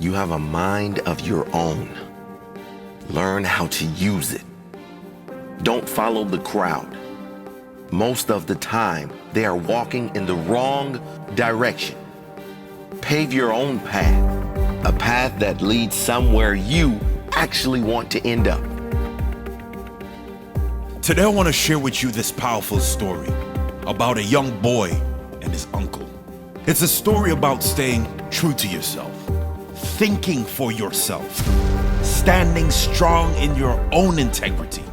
You have a mind of your own. Learn how to use it. Don't follow the crowd. Most of the time, they are walking in the wrong direction. Pave your own path, a path that leads somewhere you actually want to end up. Today I want to share with you this powerful story about a young boy and his uncle. It's a story about staying true to yourself, thinking for yourself, standing strong in your own integrity,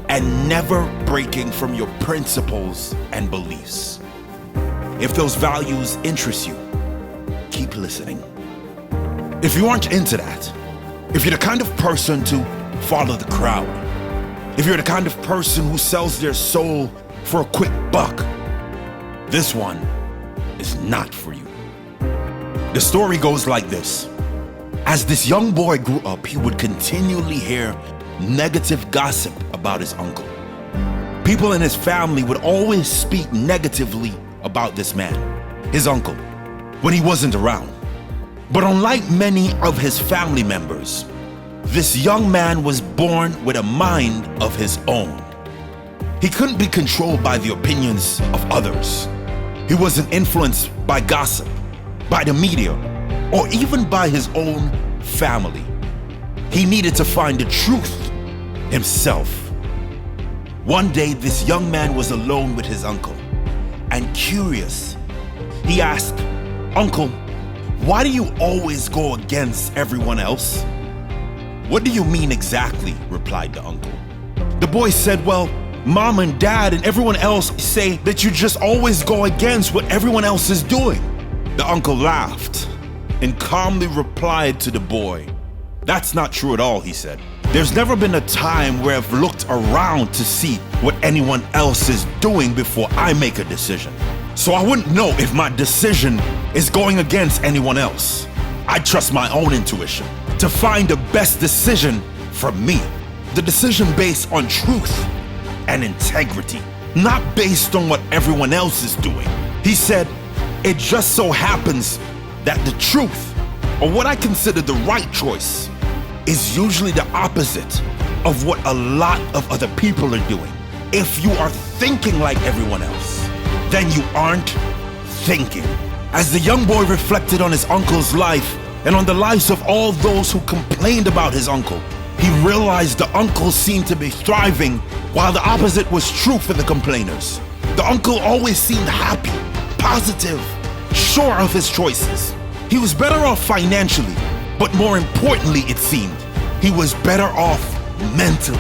and never breaking from your principles and beliefs. If those values interest you, keep listening. If you aren't into that, if you're the kind of person to follow the crowd, if you're the kind of person who sells their soul for a quick buck, this one is not for you. The story goes like this. As this young boy grew up, he would continually hear negative gossip about his uncle. People in his family would always speak negatively about this man, his uncle, when he wasn't around. But unlike many of his family members, this young man was born with a mind of his own. He couldn't be controlled by the opinions of others. He wasn't influenced by gossip, by the media, or even by his own family. He needed to find the truth himself. One day, this young man was alone with his uncle, and curious, he asked, "Uncle, why do you always go against everyone else?" "What do you mean exactly?" replied the uncle. The boy said, "Well, Mom and Dad and everyone else say that you just always go against what everyone else is doing." The uncle laughed and calmly replied to the boy, "That's not true at all," he said. "There's never been a time where I've looked around to see what anyone else is doing before I make a decision. So I wouldn't know if my decision is going against anyone else. I trust my own intuition to find the best decision for me. The decision based on truth and integrity, not based on what everyone else is doing." He said, "It just so happens that the truth, or what I consider the right choice, is usually the opposite of what a lot of other people are doing. If you are thinking like everyone else, then you aren't thinking." As the young boy reflected on his uncle's life and on the lives of all those who complained about his uncle, he realized the uncle seemed to be thriving while the opposite was true for the complainers. The uncle always seemed happy, positive, sure of his choices. He was better off financially, but more importantly, it seemed, he was better off mentally.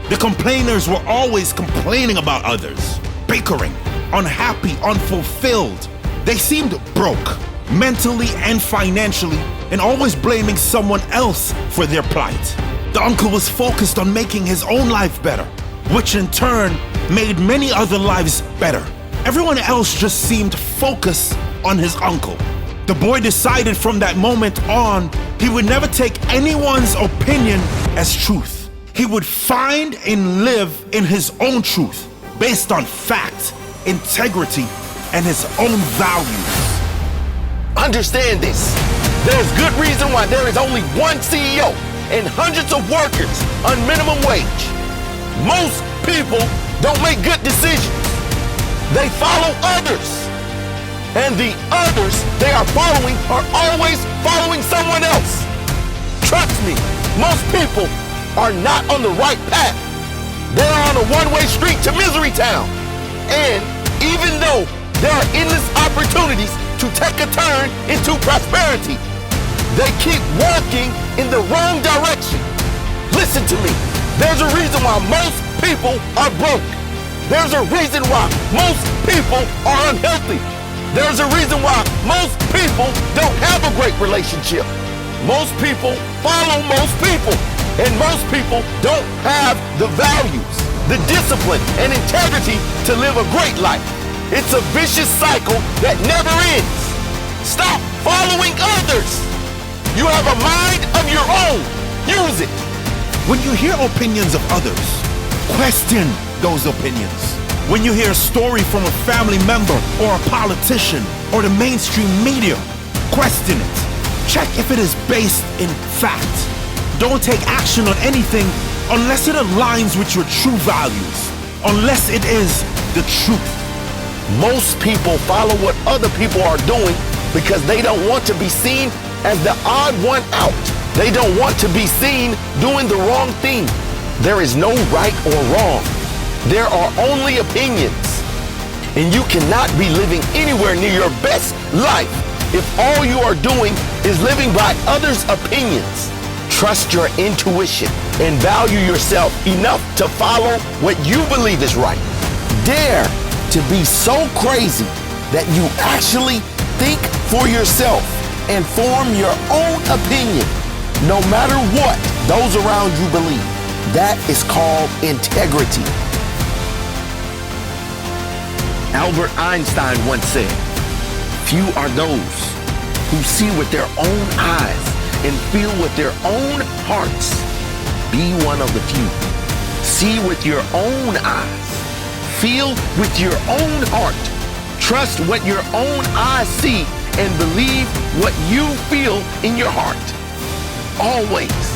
The complainers were always complaining about others, bickering, unhappy, unfulfilled. They seemed broke, mentally and financially, and always blaming someone else for their plight. The uncle was focused on making his own life better, which in turn made many other lives better. Everyone else just seemed focused on his uncle. The boy decided from that moment on, he would never take anyone's opinion as truth. He would find and live in his own truth, based on fact, integrity, and his own values. Understand this. There's good reason why there is only one CEO and hundreds of workers on minimum wage. Most people don't make good decisions. They follow others. And the others they are following are always following someone else. Trust me, most people are not on the right path. They're on a one-way street to misery town. And even though there are endless opportunities to take a turn into prosperity, they keep walking in the wrong direction. Listen to me. There's a reason why most people are broke. There's a reason why most people are unhealthy. There's a reason why most people don't have a great relationship. Most people follow most people, and most people don't have the values, the discipline, and integrity to live a great life. It's a vicious cycle that never ends. Stop following others. You have a mind of your own. Use it. When you hear opinions of others, question those opinions. When you hear a story from a family member or a politician or the mainstream media, question it. Check if it is based in fact. Don't take action on anything unless it aligns with your true values, unless it is the truth. Most people follow what other people are doing because they don't want to be seen as the odd one out. They don't want to be seen doing the wrong thing. There is no right or wrong. There are only opinions. And you cannot be living anywhere near your best life if all you are doing is living by others' opinions. Trust your intuition and value yourself enough to follow what you believe is right. Dare to be so crazy that you actually think for yourself and form your own opinion, no matter what those around you believe. That is called integrity. Albert Einstein once said, "Few are those who see with their own eyes and feel with their own hearts." Be one of the few. See with your own eyes. Feel with your own heart. Trust what your own eyes see and believe what you feel in your heart. Always.